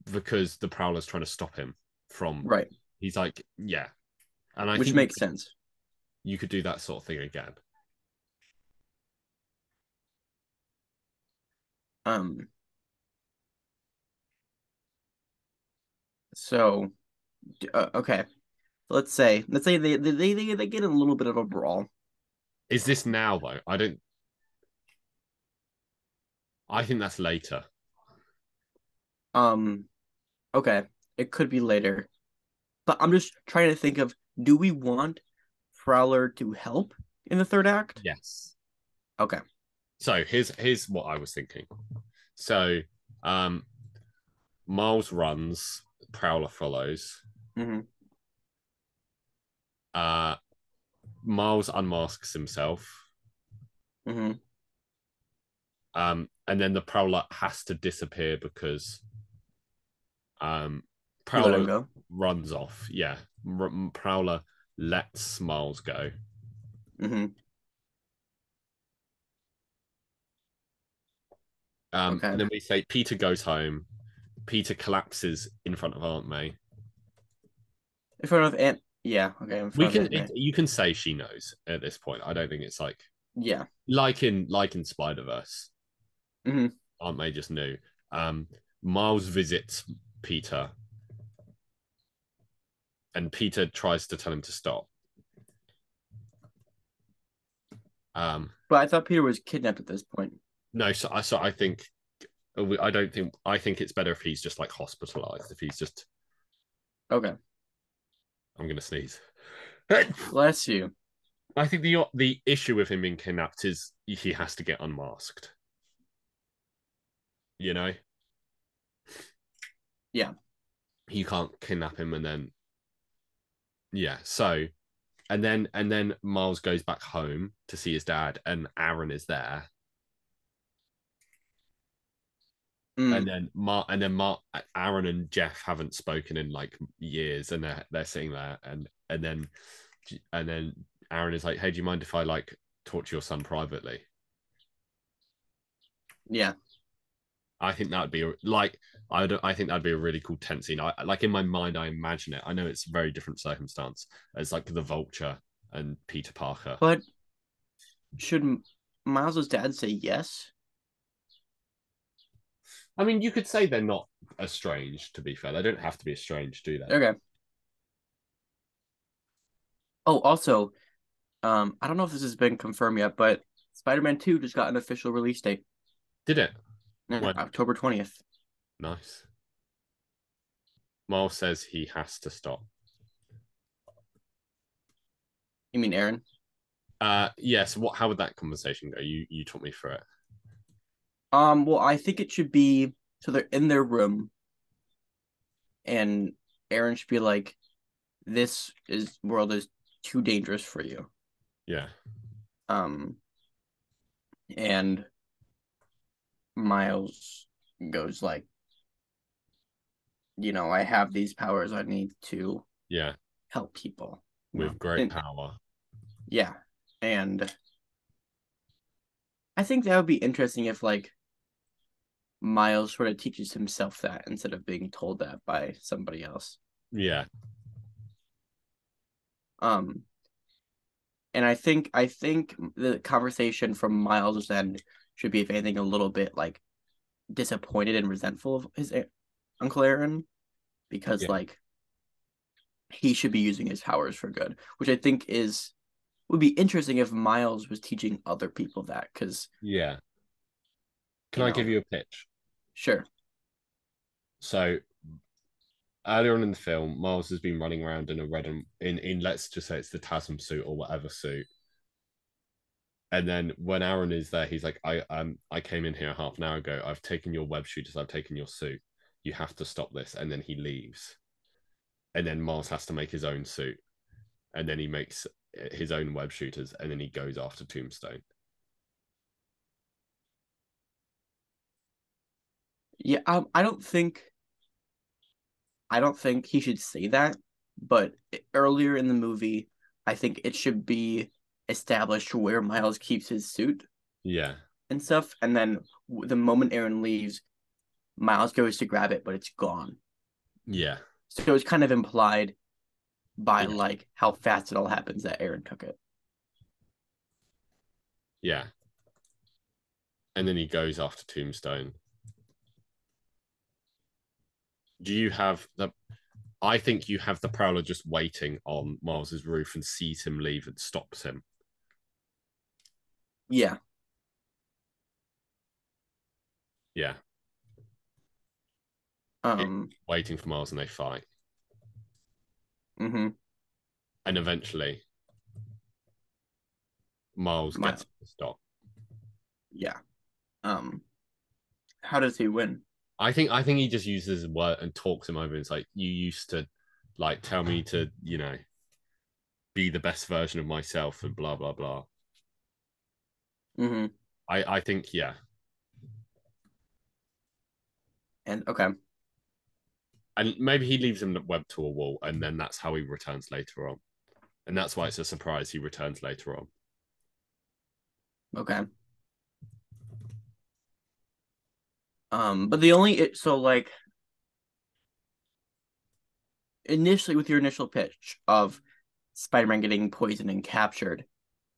the Prowler's trying to stop him from. right, He's like, yeah, and I which think makes sense. you could do that sort of thing again. Um, so okay, let's say they get in a little bit of a brawl. Is this now though? I don't. I think that's later. Um, okay, it could be later, but I'm just trying to think of, do we want Prowler to help in the third act? Yes. Okay. So here's what I was thinking. So, um, Miles runs, Prowler follows. Mm-hmm. Uh, Miles unmasks himself. Mm-hmm. And then the Prowler has to disappear because You let him Prowler go. runs off. Yeah, Prowler lets Miles go. Mm-hmm. Okay. And then we say Peter goes home. Peter collapses in front of Aunt May. In front of Aunt. Yeah. Okay. In We front of can Aunt May. you can say she knows at this point. I don't think it's Yeah. like in Spider Verse. Mm-hmm. Aunt May just knew. Miles visits Peter, and Peter tries to tell him to stop. But I thought Peter was kidnapped at this point. No, so I think I don't think I think it's better if he's just like hospitalized. If he's just Okay. I'm gonna sneeze. Bless you. I think the issue with him being kidnapped is he has to get unmasked. You know, Yeah. you can't kidnap him and then yeah. So and then Miles goes back home to see his dad, and Aaron is there. Mm. And then Aaron and Jeff haven't spoken in like years, and they're sitting there, and then Aaron is like, "Hey, do you mind if I like talk to your son privately?" Yeah. I think that would be like I think that'd be a really cool tense scene. I like in my mind, I imagine it. I know it's a very different circumstance as like the Vulture and Peter Parker. But should Miles's dad say yes? I mean, you could say they're not estranged. To be fair, they don't have to be estranged, do they? Okay. Oh, also, I don't know if this has been confirmed yet, but Spider-Man 2 just got an official release date. Did it? Yeah, When? October 20th. Nice. Miles says he has to stop. You mean Aaron? Yes. What? How would that conversation go? You talk me through it. Well, I think it should be, so they're in their room and Aaron should be like, this world is too dangerous for you. Yeah. Um, and Miles goes like, I have these powers. I need to Yeah. help people. With great And power. yeah, and I think that would be interesting if like Miles sort of teaches himself that instead of being told that by somebody else. Yeah. Um, and I think the conversation from Miles' end should be, if anything, a little bit like disappointed and resentful of his Uncle Aaron, because Yeah. like he should be using his powers for good, which I think is would be interesting if Miles was teaching other people that, because Yeah. Can you I give know, you a pitch? sure, So earlier on in the film, Miles has been running around in a red and in let's just say it's the TASM suit or whatever suit. And then when Aaron is there, he's like, I came in here half an hour ago. I've taken your web shooters, I've taken your suit. You have to stop this. And then he leaves. And then Miles has to make his own suit. And then he makes his own web shooters, and then he goes after Tombstone. yeah. I don't think he should say that, but earlier in the movie, I think it should be established where Miles keeps his suit Yeah. and stuff, and then the moment Aaron leaves, Miles goes to grab it, but it's gone. Yeah. So it's kind of implied by Yeah. like how fast it all happens that Aaron took it. Yeah. And then he goes after Tombstone. Do you have the? I think you have the Prowler just waiting on Miles's roof and sees him leave and stops him. Yeah. Yeah. Waiting for Miles and they fight. Mm-hmm. And eventually Miles gets to stop. Yeah. How does he win? I think he just uses word and talks him over. It's like, you used to like tell me to, be the best version of myself and blah blah blah. Mm-hmm. I think, yeah. And okay. And maybe he leaves him webbed to a wall, and then that's how he returns later on. And that's why it's a surprise he returns later on. Okay. But the only so like initially with your initial pitch of Spider-Man getting poisoned and captured,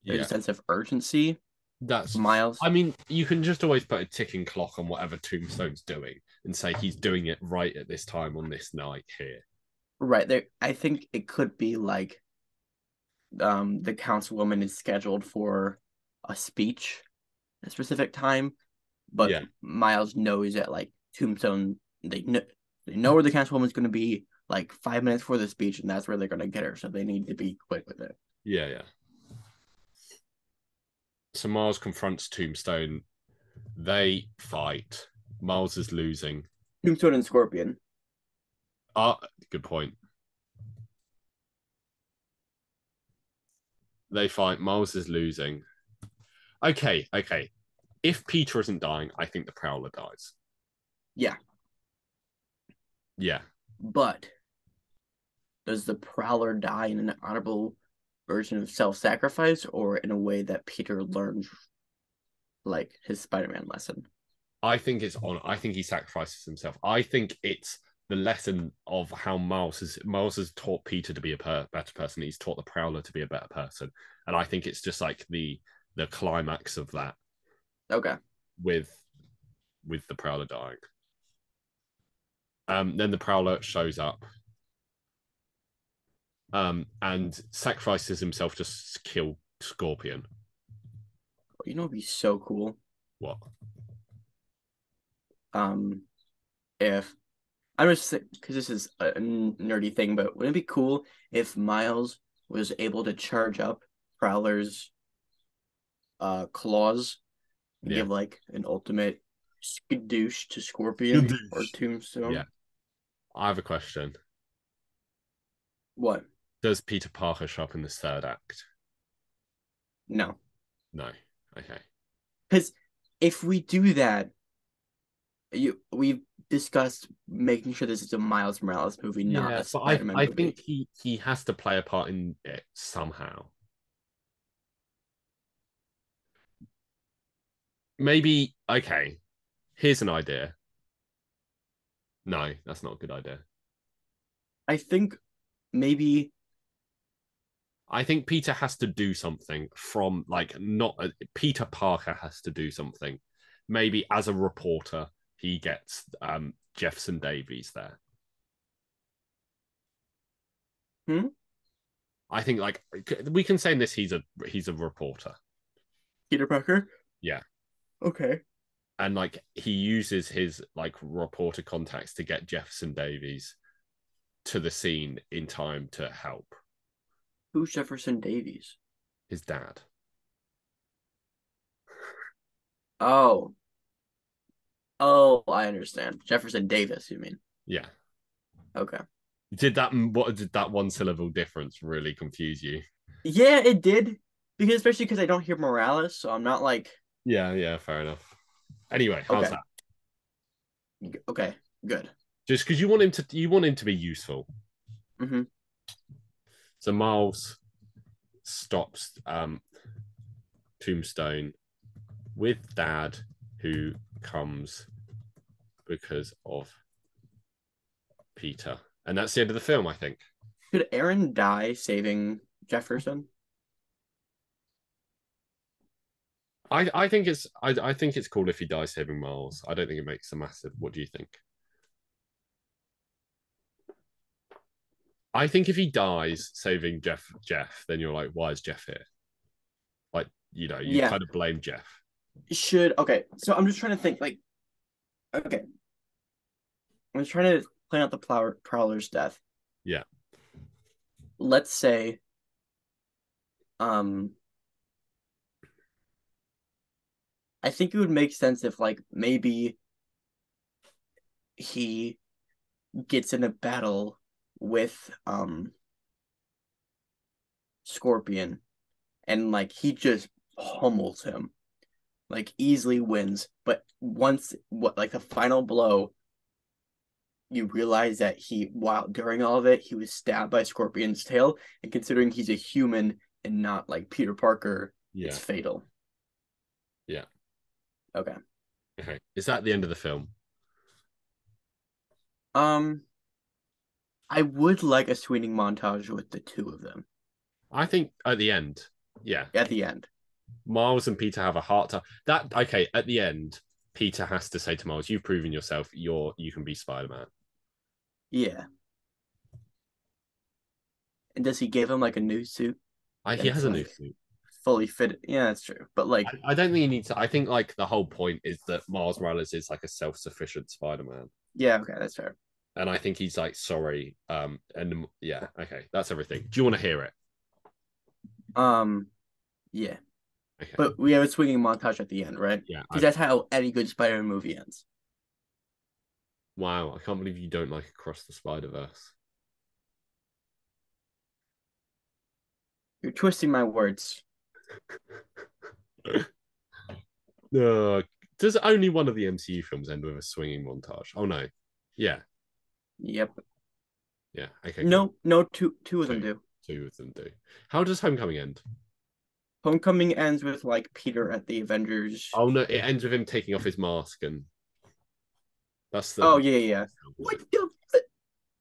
there's Yeah. a sense of urgency. That's Miles. I mean, you can just always put a ticking clock on whatever Tombstone's doing and say he's doing it right at this time on this night here. Right there, I think it could be like the councilwoman is scheduled for a speech at a specific time, but Yeah. Miles knows that like Tombstone they know where the councilwoman's going to be like 5 minutes before the speech, and that's where they're going to get her. So they need to be quick with it. Yeah, yeah. So Miles confronts Tombstone. They fight. Miles is losing. Tombstone and Scorpion. Good point. They fight. Miles is losing. Okay. If Peter isn't dying, I think the Prowler dies. Yeah. Yeah. But does the Prowler die in an honorable version of self-sacrifice, or in a way that Peter learns like his Spider-Man lesson? I think it's on. I think he sacrifices himself. I think it's the lesson of how Miles has taught Peter to be a better person. He's taught the Prowler to be a better person, and I think it's just like the climax of that. Okay. With the Prowler dying. Then the Prowler shows up. And sacrifices himself to kill Scorpion. You know, it'd be so cool. What? If I'm just because this is a nerdy thing, but wouldn't it be cool if Miles was able to charge up Prowler's claws and give like an ultimate skadoosh to Scorpion or Tombstone? Yeah. I have a question. What? Does Peter Parker show up in this third act? No. No. Okay. Because if we do that, we've discussed making sure this is a Miles Morales movie, not a Spider-Man I movie. think he has to play a part in it somehow. Maybe, okay, here's an idea. No, that's not a good idea. I think maybe I think Peter has to do something from like not Peter Parker has to do something. Maybe as a reporter, he gets Jefferson Davis there. I think like we can say in this he's a reporter. Peter Parker. Yeah. Okay. And like he uses his like reporter contacts to get Jefferson Davis to the scene in time to help. Who's Jefferson Davis? His dad. Oh. Oh, I understand. Jefferson Davis, you mean? Yeah. Okay. Did that one syllable difference really confuse you? Yeah, it did. Because especially because I don't hear Morales, so I'm not like. Yeah, fair enough. Anyway, how's that? Okay, good. Just because you want him to be useful. Mm-hmm. So Miles stops Tombstone with Dad, who comes because of Peter. And that's the end of the film, I think. Could Aaron die saving Jefferson? I think it's cool if he dies saving Miles. I don't think it makes a massive. What do you think? I think if he dies saving Jeff, then you're like, why is Jeff here? Like, you Yeah. kind of blame Jeff. Okay. So I'm just trying to think. Like, okay, I'm just trying to plan out the Prowler's death. Yeah. Let's say, um, I think it would make sense if like maybe he gets in a battle with Scorpion and like he just pummels him, like easily wins. But once what like the final blow, you realize that while during all of it, he was stabbed by Scorpion's tail, and considering he's a human and not like Peter Parker, it's Yeah. fatal. Yeah. Okay. Okay. Is that the end of the film? Um, I would like a swinging montage with the two of them I think at the end, yeah, at the end. Miles and Peter have a heart to that. Okay, at the end, Peter has to say to Miles, "You've proven yourself. You can be Spider-Man." Yeah. And does he give him like a new suit He that's has a new like suit. fully fit? Yeah, that's true. But like, I don't think he needs to. I think like the whole point is that Miles Morales is like a self-sufficient Spider-Man, yeah, okay, that's fair. and I think he's like sorry. And yeah, okay, that's everything. Do you want to hear it? Um, yeah. Okay, But we have a swinging montage at the end, right? yeah. Because that's how any good Spider-Man movie ends. Wow, I can't believe you don't like Across the Spider-Verse. You're twisting my words. No, does only one of the MCU films end with a swinging montage? Oh no, yeah, Yep. yeah. Okay, cool. No, no, two of them Two, do. two of them do. How does Homecoming end? Homecoming ends with like Peter at the Avengers. Oh no, it ends with him taking off his mask, and that's the Oh yeah, yeah. What the?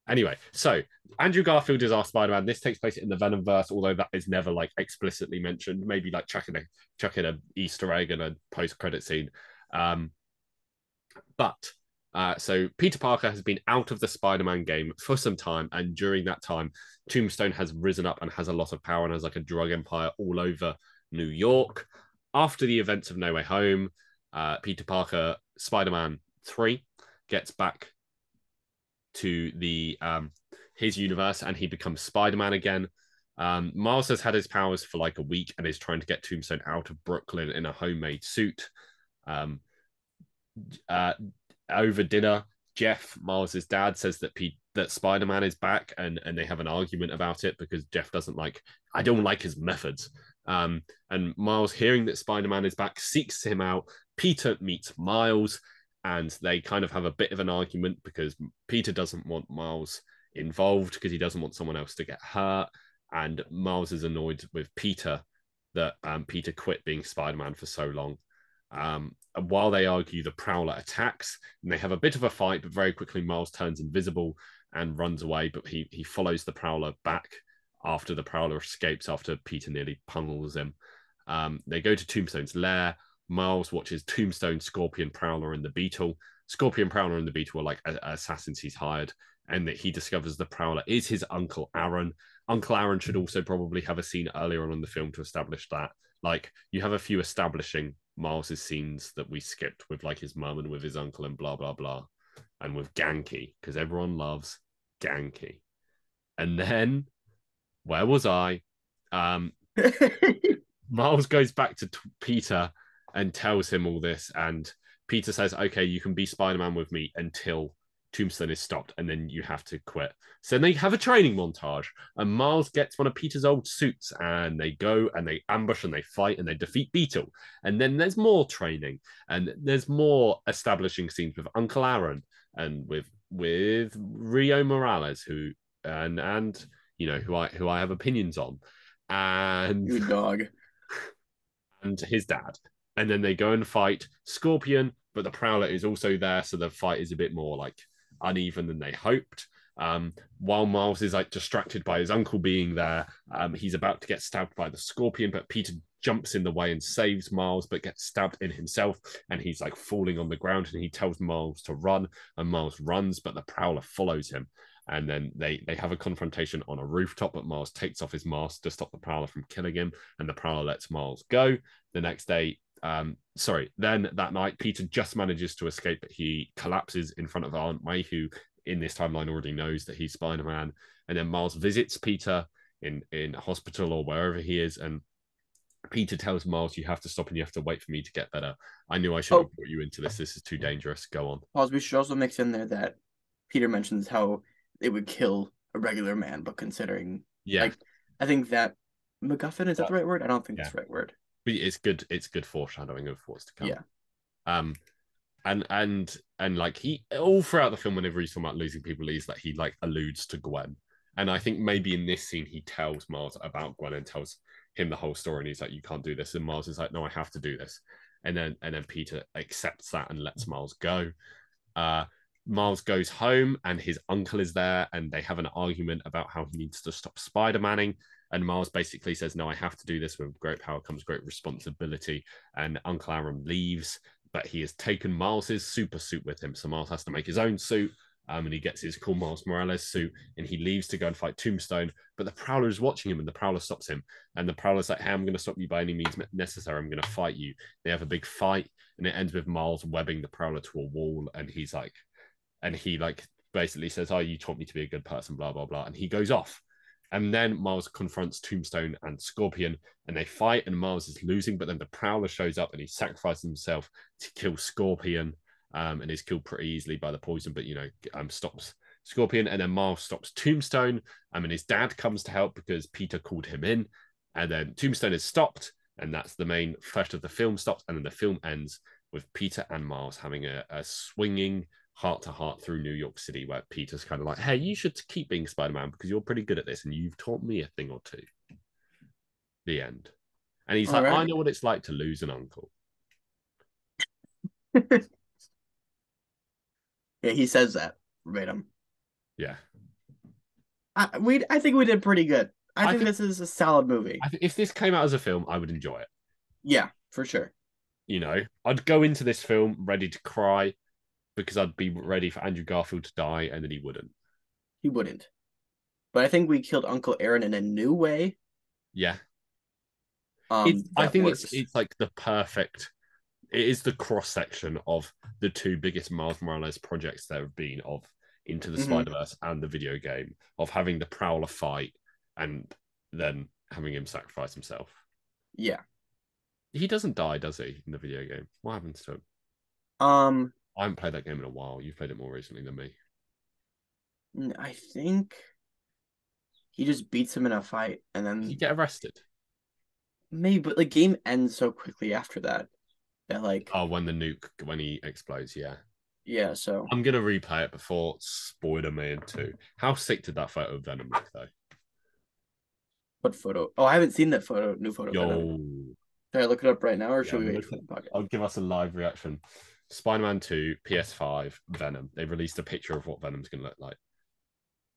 anyway. So Andrew Garfield is our Spider-Man. This takes place in the Venomverse, although that is never like explicitly mentioned. Maybe like chucking a Easter egg and a post-credit scene. Um, but so Peter Parker has been out of the Spider-Man game for some time, and during that time, Tombstone has risen up and has a lot of power and has like a drug empire all over New York. After the events of No Way Home, Peter Parker, Spider-Man 3, gets back to the his universe and he becomes Spider-Man again. Miles has had his powers for like a week and is trying to get Tombstone out of Brooklyn in a homemade suit. Um, over dinner, Jeff, Miles's dad, says that Spider-Man is back, and they have an argument about it because Jeff doesn't like. I don't like his methods. And Miles, hearing that Spider-Man is back, seeks him out. Peter meets Miles, and they kind of have a bit of an argument because Peter doesn't want Miles involved because he doesn't want someone else to get hurt, and Miles is annoyed with Peter that Peter quit being Spider-Man for so long. And while they argue, the Prowler attacks, and they have a bit of a fight, but very quickly Miles turns invisible and runs away. But he follows the Prowler back after the Prowler escapes after Peter nearly pummels him. They go to Tombstone's lair. Miles watches Tombstone, Scorpion, Prowler, and the Beetle. Scorpion, Prowler, and the Beetle are like assassins he's hired, and that he discovers the Prowler is his Uncle Aaron. Uncle Aaron should also probably have a scene earlier on in the film to establish that. Like, you have a few establishing Miles's scenes that we skipped with like his mum and with his uncle and blah blah blah, and with Ganke because everyone loves Ganke. And then where was I? Miles goes back to Peter and tells him all this, and Peter says, "Okay, you can be Spider-Man with me until Tombstone is stopped, and then you have to quit." So they have a training montage, and Miles gets one of Peter's old suits, and they go and they ambush and they fight and they defeat Beetle. And then there's more training, and there's more establishing scenes with Uncle Aaron and with Rio Morales, who and who I have opinions on, and You dog. and his dad. And then they go and fight Scorpion, but the Prowler is also there, so the fight is a bit more like uneven than they hoped. While Miles is like distracted by his uncle being there, he's about to get stabbed by the Scorpion, but Peter jumps in the way and saves Miles, but gets stabbed in himself, and he's like falling on the ground, and he tells Miles to run, and Miles runs, but the Prowler follows him. And then they have a confrontation on a rooftop, but Miles takes off his mask to stop the Prowler from killing him, and the Prowler lets Miles go. The next day, then that night, Peter just manages to escape, but he collapses in front of Aunt May, who in this timeline already knows that he's Spider-Man. And then Miles visits Peter in hospital or wherever he is, and Peter tells Miles, "You have to stop and you have to wait for me to get better. I knew I shouldn't have brought you into this. This is too dangerous. Go on." Pause. We should also mix in there that Peter mentions how it would kill a regular man, but considering, like, I think that MacGuffin, is that the right word? I don't think that's the right word. But it's good. It's good foreshadowing of what's to come. Yeah. And like he all throughout the film, whenever he's talking about losing people, he's like he like alludes to Gwen. And I think maybe in this scene he tells Miles about Gwen and tells him the whole story, and he's like, "You can't do this." And Miles is like, "No, I have to do this." And then Peter accepts that and lets Miles go. Miles goes home and his uncle is there, and they have an argument about how he needs to stop Spider-Manning. And Miles basically says, "No, I have to do this. With great power comes great responsibility." And Uncle Aaron leaves, but he has taken Miles's super suit with him. So Miles has to make his own suit. And he gets his cool Miles Morales suit, and he leaves to go and fight Tombstone. But the Prowler is watching him, and the Prowler stops him. And the Prowler's like, "Hey, I'm going to stop you by any means necessary. I'm going to fight you." They have a big fight, and it ends with Miles webbing the Prowler to a wall. And he's like, and he like basically says, "Oh, you taught me to be a good person, blah, blah, blah." And he goes off. And then Miles confronts Tombstone and Scorpion, and they fight, and Miles is losing. But then the Prowler shows up, and he sacrifices himself to kill Scorpion. And is killed pretty easily by the poison, but stops Scorpion, and then Miles stops Tombstone. And his dad comes to help because Peter called him in, and then Tombstone is stopped, and that's the main thrust of the film stops, and then the film ends with Peter and Miles having a swinging heart to heart through New York City, where Peter's kind of like, "Hey, you should keep being Spider-Man because you're pretty good at this, and you've taught me a thing or two." The end. And he's like, "I know what it's like to lose an uncle." Yeah, he says that verbatim. Yeah. I think we did pretty good. I think this is a solid movie. If this came out as a film, I would enjoy it. Yeah, for sure. I'd go into this film ready to cry because I'd be ready for Andrew Garfield to die, and then he wouldn't. He wouldn't. But I think we killed Uncle Aaron in a new way. Yeah. I think it's like the perfect. It is the cross section of the two biggest Miles Morales projects there have been of Into the Spider-Verse and the video game, of having the Prowler fight and then having him sacrifice himself. Yeah. He doesn't die, does he, in the video game? What happens to him? I haven't played that game in a while. You've played it more recently than me. I think he just beats him in a fight, and then he get arrested. Maybe, but the game ends so quickly after that. When he explodes, yeah. So I'm gonna replay it before Spider-Man 2. How sick did that photo of Venom look though? What photo? Oh, I haven't seen that photo. New photo. Yo, should I look it up right now, or should we wait for the podcast? I'll give us a live reaction. Spider-Man 2, PS5, Venom. They've released a picture of what Venom's gonna look like.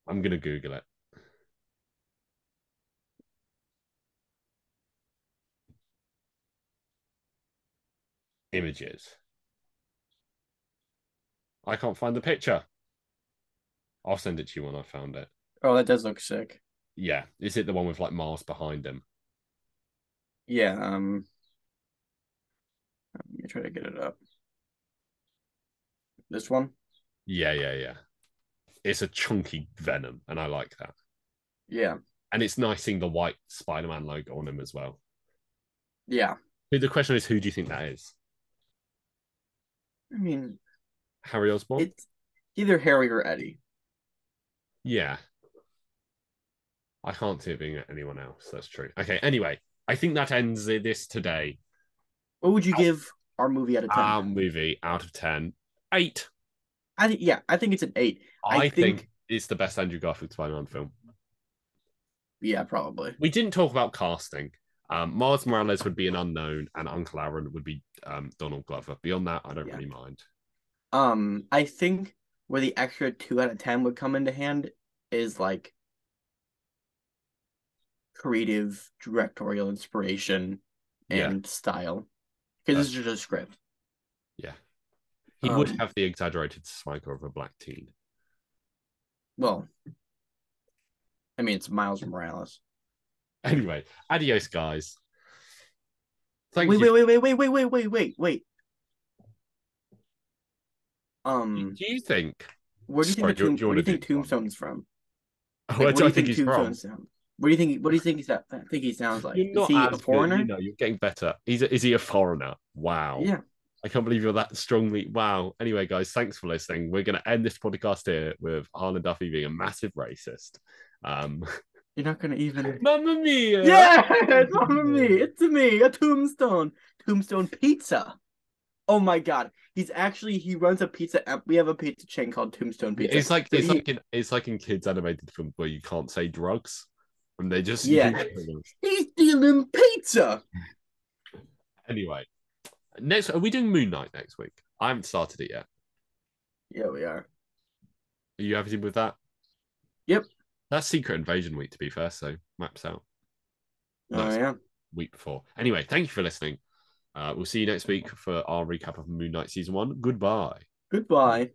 I'm gonna Google it. Images. I can't find the picture. I'll send it to you when I found it. Oh, that does look sick. Yeah. Is it the one with like Miles behind him? Yeah. Let me try to get it up. This one? Yeah. It's a chunky Venom, and I like that. Yeah. And it's nice seeing the white Spider-Man logo on him as well. Yeah. The question is, who do you think that is? I mean, Harry Osborn? It's either Harry or Eddie. Yeah. I can't see it being anyone else. That's true. Okay, anyway, I think that ends this today. What would you give our movie out of 10? Our movie out of 10. 8. I think it's an 8. I think it's the best Andrew Garfield Spider-Man film. Yeah, probably. We didn't talk about casting. Miles Morales would be an unknown, and Uncle Aaron would be Donald Glover. Beyond that, I don't really mind. I think where the extra 2 out of 10 would come into hand is like creative directorial inspiration Yeah, and style. Because that's this is just a script. yeah. He would Um, have the exaggerated swagger of a black teen. well, I mean it's Miles Morales. Anyway, adios, guys. Thank Wait, you. wait, wait, wait, wait, wait, wait, wait, wait, wait. Do you think? Where do you think Sorry, do you where want do to you do think one? Tombstone's from? Like, Where what do do I you think think he's from? Tombstone sounds? What do you think think he sounds like? You're Is not he a as good. You foreigner? know, you're getting better. Is he a foreigner? Wow. Yeah. I can't believe you're that strongly. Wow. Anyway, guys, thanks for listening. We're going to end this podcast here with Harlan Duffy being a massive racist. Um, You're not gonna even. Mamma mia! Yeah, it's Mamma Mia. It's me, a Tombstone. Tombstone Pizza. Oh my God. He runs a pizza. We have a pizza chain called Tombstone Pizza. It's like So it's like in kids animated films where you can't say drugs and they just use yeah, drugs. he's dealing pizza. Anyway, next are we doing Moon Knight next week? I haven't started it yet. Yeah, we are. Are you happy with that? Yep. That's Secret Invasion week, to be fair, so maps out. Oh No, it's yeah. week before. Anyway, thank you for listening. We'll see you next week for our recap of Moon Knight season 1. Goodbye. Goodbye.